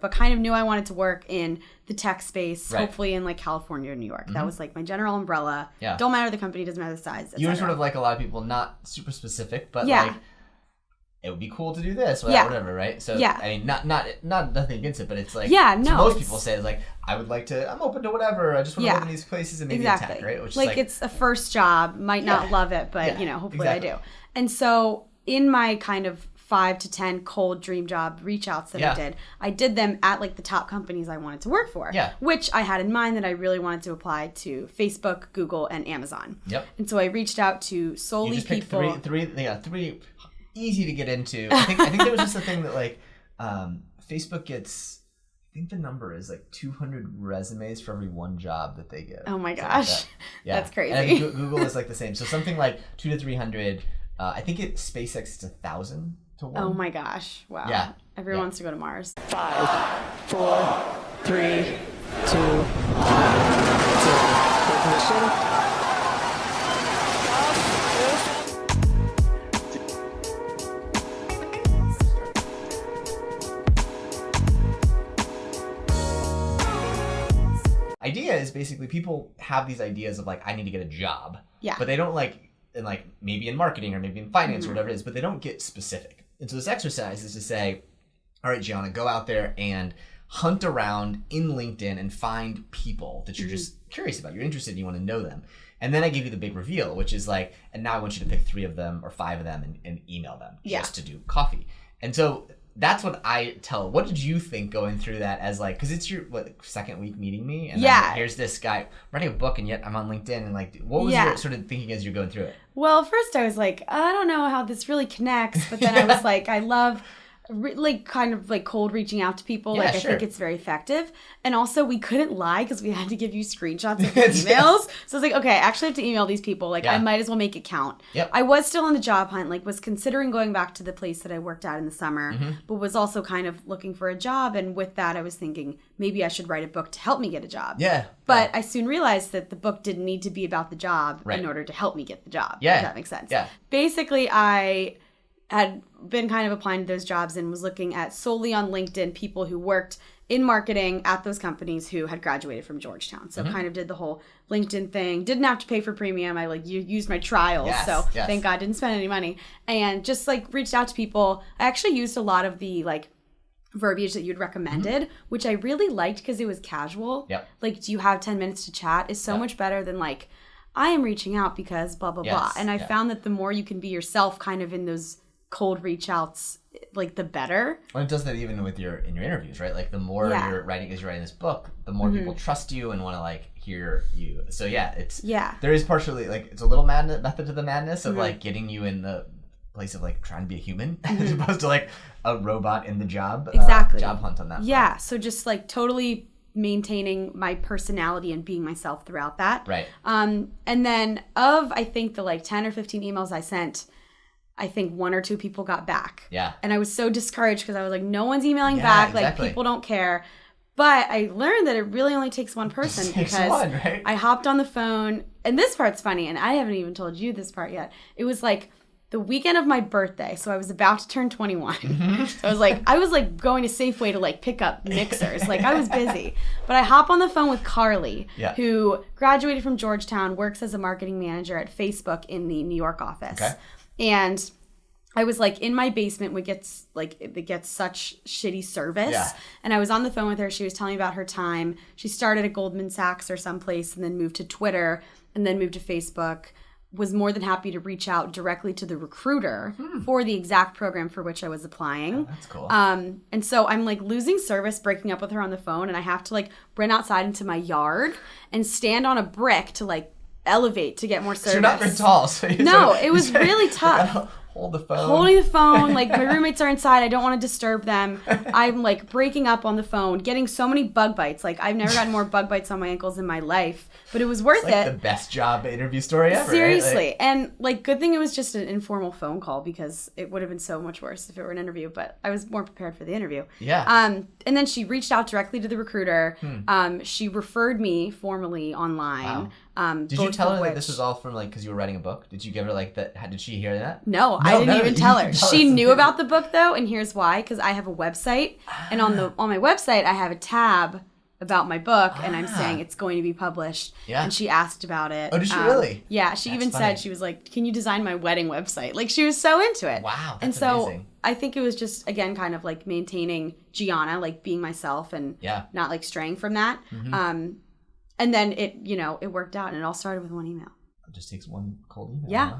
but kind of knew I wanted to work in the tech space, Right. hopefully in like California or New York. That was like my general umbrella. Yeah. Don't matter the company, doesn't matter the size. You were sort of like a lot of people, not super specific, but Yeah. like, it would be cool to do this, Yeah. whatever, right? So, Yeah. I mean, not nothing against it, but it's like, Yeah, so no, most it's- people say, like, I'm open to whatever, I just want to Yeah. live in these places and maybe Exactly. in tech, right? Which like, is like, it's a first job, might not Yeah. love it, but Yeah, you know, hopefully exactly. I do. And so in my kind of 5 to 10 cold dream job reach outs that Yeah. I did them at like the top companies I wanted to work for. Yeah. Which I had in mind that I really wanted to apply to Facebook, Google, and Amazon. Yep. And so I reached out to solely you just picked people. three easy to get into. I think there was just a thing that like Facebook gets. I think the number is like 200 resumes for every one job that they give. Oh my Something gosh. like that. Yeah. That's crazy. And I think Google is like the same. So something like 200 to 300. I think SpaceX is 1,000 to 1. Oh my gosh. Wow. Yeah. Everyone Yeah. wants to go to Mars. 5, 4, 3, 2, 1. Take position. Idea is basically people have these ideas of like, I need to get a job. Yeah. But they don't maybe in marketing or maybe in finance or whatever it is, but they don't get specific. And so this exercise is to say, all right, Gianna, go out there and hunt around in LinkedIn and find people that you're just curious about. You're interested and you want to know them. And then I give you the big reveal, which is like, and now I want you to pick 3 of them or 5 of them and email them just to do coffee. And so that's what I tell. What did you think going through that as like, because it's your second week meeting me, and then here's this guy writing a book, and yet I'm on LinkedIn, and like, what was your sort of thinking as you're going through it? Well, first I was like, I don't know how this really connects, but then I was like, I love kind of cold reaching out to people. Yeah, I sure. think it's very effective. And also we couldn't lie because we had to give you screenshots of the emails. So I was like, okay, I actually have to email these people. I might as well make it count. Yep. I was still on the job hunt, was considering going back to the place that I worked at in the summer, but was also kind of looking for a job. And with that, I was thinking maybe I should write a book to help me get a job. Yeah. But I soon realized that the book didn't need to be about the job in order to help me get the job. Yeah. If that makes sense. Yeah. Basically, I had been kind of applying to those jobs and was looking at solely on LinkedIn people who worked in marketing at those companies who had graduated from Georgetown. So kind of did the whole LinkedIn thing. Didn't have to pay for premium. I used my trials. Yes, yes. Thank God didn't spend any money. And just reached out to people. I actually used a lot of the verbiage that you'd recommended, which I really liked because it was casual. Yep. Do you have 10 minutes to chat is so much better than I am reaching out because blah, blah, blah. And I found that the more you can be yourself kind of in those cold reach outs, the better. Well, it does that even in your interviews, right? Like the more you're writing this book, the more people trust you and want to hear you. So there is partially it's a little method to the madness of getting you in the place of trying to be a human as opposed to a robot in the job. Exactly. Job hunt on that. Yeah. So just totally maintaining my personality and being myself throughout that. Right. And then I think the 10 or 15 emails I sent, I think 1 or 2 people got back. Yeah. And I was so discouraged because I was no one's emailing back. Exactly. People don't care. But I learned that it really only takes one person because right? I hopped on the phone. And this part's funny, and I haven't even told you this part yet. It was the weekend of my birthday, so I was about to turn 21. So I was going to Safeway to pick up mixers. I was busy. But I hop on the phone with Carly, who graduated from Georgetown, works as a marketing manager at Facebook in the New York office. Okay. And I was in my basement, it gets such shitty service. Yeah. And I was on the phone with her. She was telling me about her time. She started at Goldman Sachs or someplace and then moved to Twitter and then moved to Facebook. Was more than happy to reach out directly to the recruiter for the exact program for which I was applying. Oh, that's cool. And so I'm losing service, breaking up with her on the phone, and I have to run outside into my yard and stand on a brick to elevate to get more service. You're not very tall, so it was really tough. Hold the phone. Holding the phone, my roommates are inside. I don't want to disturb them. I'm breaking up on the phone, getting so many bug bites. I've never gotten more bug bites on my ankles in my life, but it was worth it. The best job interview story ever. Seriously. Right? And good thing it was just an informal phone call because it would have been so much worse if it were an interview, but I was more prepared for the interview. Yeah. And then she reached out directly to the recruiter. She referred me formally online. Wow. Did you tell her that this was all from like because you were writing a book? Did you give her like that? Did she hear that? No, I didn't even tell her. She knew about the book though, and here's why: because I have a website, and on my website I have a tab about my book, and I'm saying it's going to be published. Yeah. And she asked about it. Oh, did she really? Yeah, she even said, she was like, "Can you design my wedding website?" Like she was so into it. Wow, that's and so amazing. I think it was just again kind of like maintaining Gianna, like being myself and not like straying from that. And then it worked out, and it all started with one email. It just takes one cold email. Yeah. Huh?